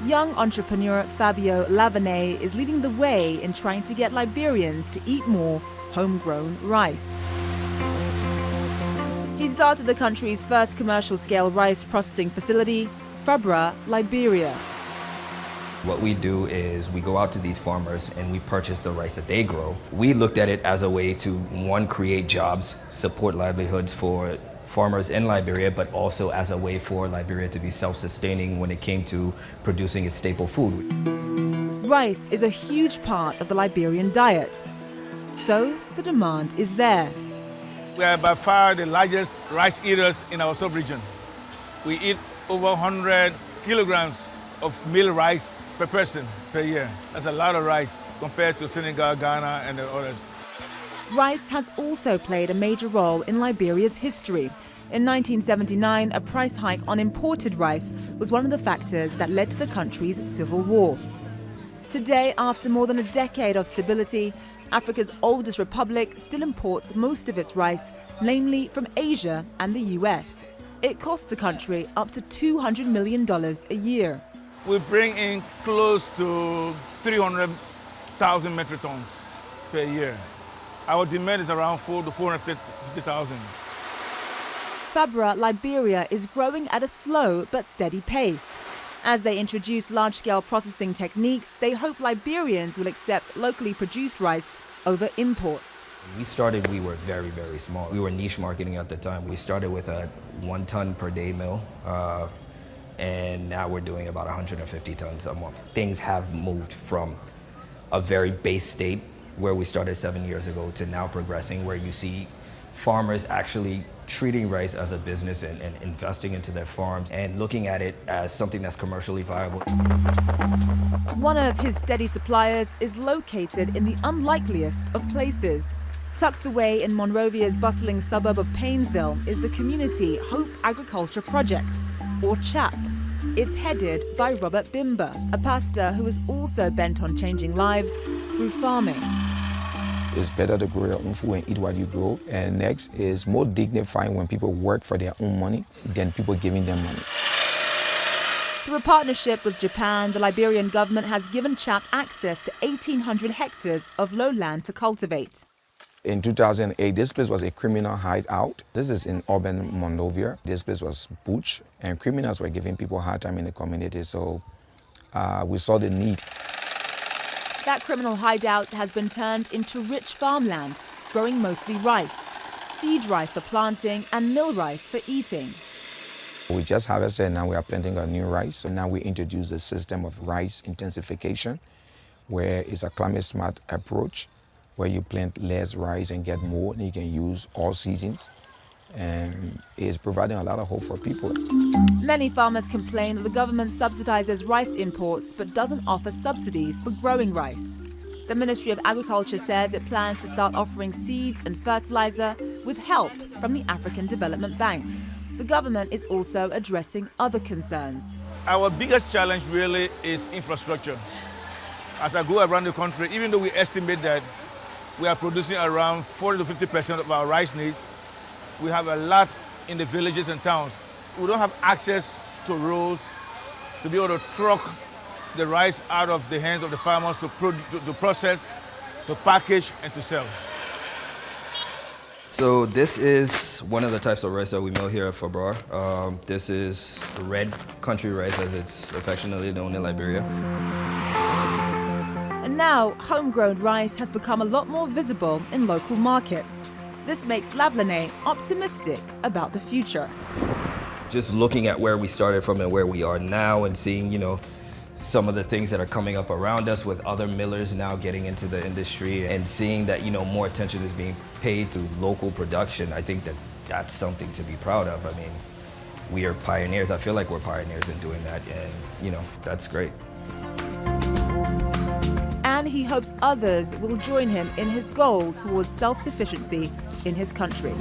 Young entrepreneur Fabio Lavaney is leading the way in trying to get Liberians to eat more homegrown rice. He started the country's first commercial-scale rice processing facility, Fabra, Liberia. What we do is we go out to these farmers and we purchase the rice that they grow. We looked at it as a way to, one, create jobs, support livelihoods for farmers in Liberia, but also as a way for Liberia to be self-sustaining when it came to producing its staple food. Rice is a huge part of the Liberian diet, so the demand is there. We are by far the largest rice eaters in our sub-region. We eat over 100 kilograms of meal rice per person per year. That's a lot of rice compared to Senegal, Ghana, and the others. Rice has also played a major role in Liberia's history. In 1979, a price hike on imported rice was one of the factors that led to the country's civil war. Today, after more than a decade of stability, Africa's oldest republic still imports most of its rice, namely from Asia and the US. It costs the country up to $200 million a year. We bring in close to 300,000 metric tons per year. Our demand is around 400,000 to 450,000. Fabra, Liberia is growing at a slow but steady pace. As they introduce large-scale processing techniques, they hope Liberians will accept locally produced rice over imports. We started, we were very, very small. We were niche marketing at the time. We started with a 1 ton per day mill, and now we're doing about 150 tons a month. Things have moved from a very base state where we started 7 years ago to now progressing where you see farmers actually treating rice as a business and investing into their farms and looking at it as something that's commercially viable. One of his steady suppliers is located in the unlikeliest of places. Tucked away in Monrovia's bustling suburb of Painesville is the Community Hope Agriculture Project, or CHAP. It's headed by Robert Bimba, a pastor who is also bent on changing lives through farming. It's better to grow your own food and eat what you grow. And next is more dignified when people work for their own money than people giving them money. Through a partnership with Japan, the Liberian government has given CHAP access to 1,800 hectares of lowland to cultivate. In 2008, this place was a criminal hideout. This is in urban Monrovia. This place was butch, and criminals were giving people a hard time in the community, so we saw the need. That criminal hideout has been turned into rich farmland, growing mostly rice, seed rice for planting and mill rice for eating. We just harvested, and now we are planting a new rice. So now we introduce a system of rice intensification, where it's a climate-smart approach, where you plant less rice and get more, and you can use all seasons. And it's providing a lot of hope for people. Many farmers complain that the government subsidizes rice imports but doesn't offer subsidies for growing rice. The Ministry of Agriculture says it plans to start offering seeds and fertilizer with help from the African Development Bank. The government is also addressing other concerns. Our biggest challenge really is infrastructure. As I go around the country, even though we estimate that we are producing around 40 to 50% of our rice needs, we have a lot in the villages and towns. We don't have access to roads to be able to truck the rice out of the hands of the farmers to process, to package, and to sell. So this is one of the types of rice that we mill here at Fabra. This is red country rice, as it's affectionately known in Liberia. And now, homegrown rice has become a lot more visible in local markets. This makes Lavaney optimistic about the future. Just looking at where we started from and where we are now and seeing, some of the things that are coming up around us with other millers now getting into the industry and seeing that, more attention is being paid to local production, I think that that's something to be proud of. I mean, we are pioneers. I feel like we're pioneers in doing that, and, that's great. And he hopes others will join him in his goal towards self-sufficiency in his country.